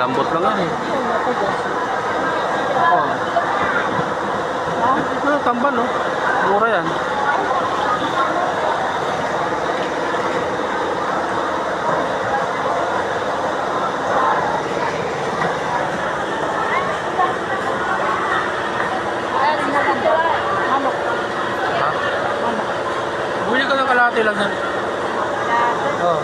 malambot lang yan eh. Oh. Ito, tamban no? Mura yan. Bumili ka ng kalahati lang yan. Oh.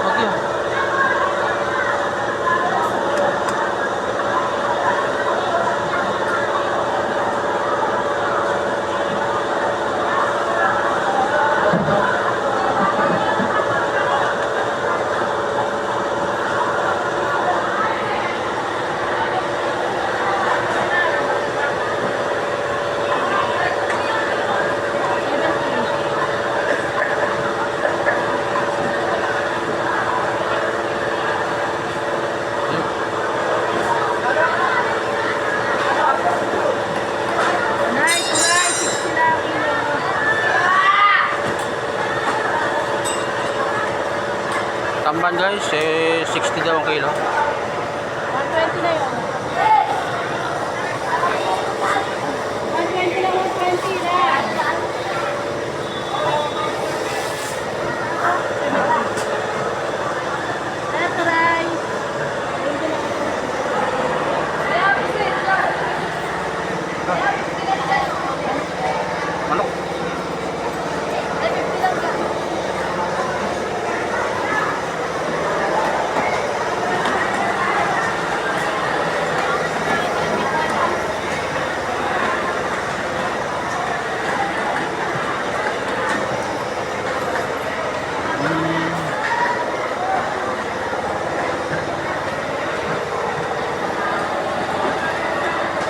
Okay. Tamban guys, 60 daw ang kilo. 120 na yun. 120 na, 120 na. That's right. Manok.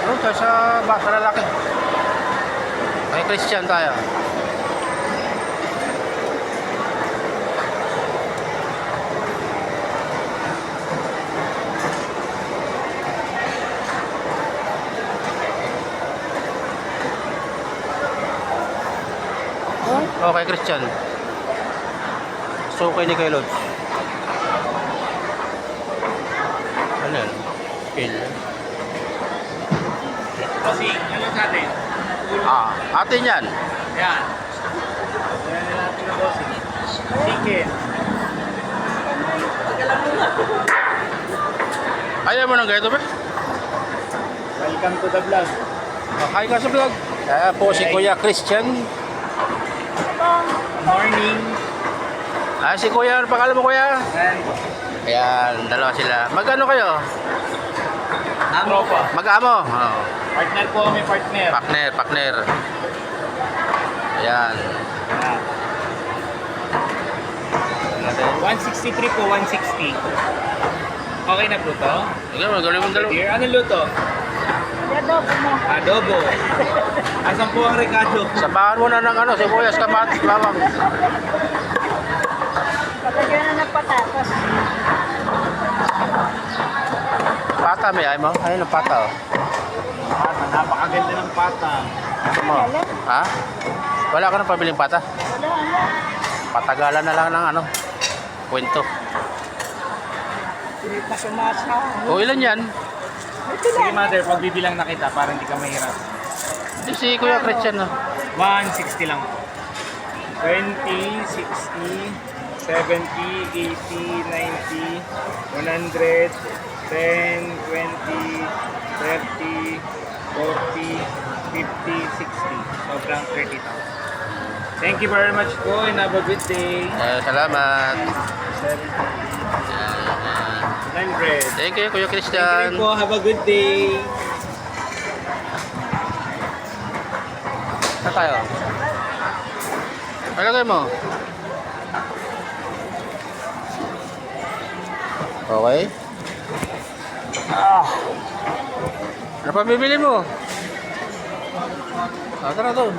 Ano tayo sa basa lalaki? Kay Christian tayo. Oh, kay Christian. So, kay ni kay Lods. Ano yan? Pil. Kasi, ano natin? Ah, atin yan. Yan. Yan yung natin na bossing. Chicken. Ayaw mo ng ganito ba? Welcome to the vlog. Hi ka sa vlog. Kaya po si Kuya Christian. Morning. Ah, si Kuya, ano pangalan mo Kuya? And Ayan, dalawa sila. Magkano kayo? tropa. Mag-amo? Oh. Partner po kami, partner. Partner. Ayan. Yan. 163 po, 160. Okay na po to? Ikaw, magaling mong dalawa. Dear, anong luto? Adobo. Asan po ang Ricardo? Sabahan mo na ng ano, sibuyas, kamatis, bawang. Patagyan na ng patatas. Pata, may ay mo? Ayun ang pata, oh. Pata, napakaganda ng pata. Ano mo? Ha? Wala ka nang pabiling pata? Wala, ano? Patagalan na lang ng ano, kwento. Hindi pa sumasa. O, ilan yan? Sige mother, pagbibilang na kita para hindi ka mahirap. Ito si Kuya Christian, no? 160 lang. 20, 60, 70, 80, 90, 100, 10, 20, 30, 40, 50, 60. Sobrang 30,000. Thank you very much po and have a good day. Salamat. 70, Ayan. 100. Thank you, Kuya Thank Christian. you po. Have a good day. Saan tayo? Palagay mo. Okay. Ano pa bibili mo? Tara doon.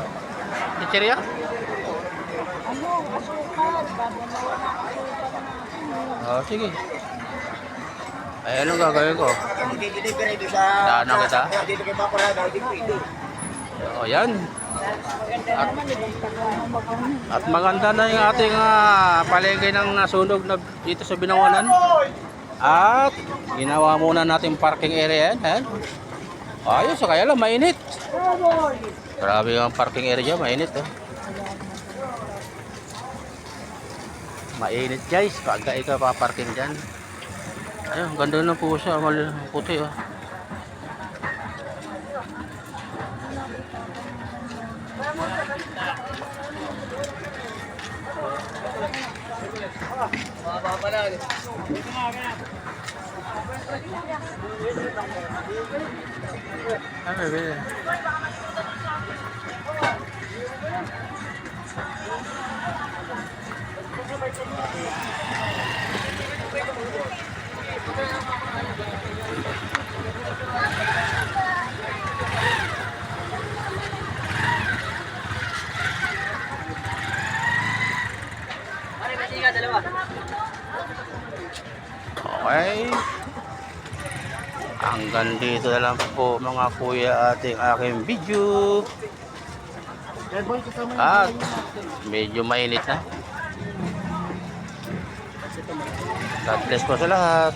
Chicheria? Ano? Asukal. Babawalan ang asukal. Sige. Ay, anong gagawin ko? Hindi delivery doon sa... Daanan kita? Dito kay Bacolod, hindi pwede. O yan. Maganda naman, ibang tagal na mag-ano. At maganda na yung ating palengke ng nasunog na dito sa Binangonan. At ginawa muna natin parking area yan. Ayos, kaya lang mainit. Grabe yung parking area, mainit. Mainit guys, pagka ikaw paparking dyan. Ayun, ganda na po siya, puti. Okay. Hanggang dito na lang po mga kuya ating aking video. At medyo mainit na. God bless po sa lahat.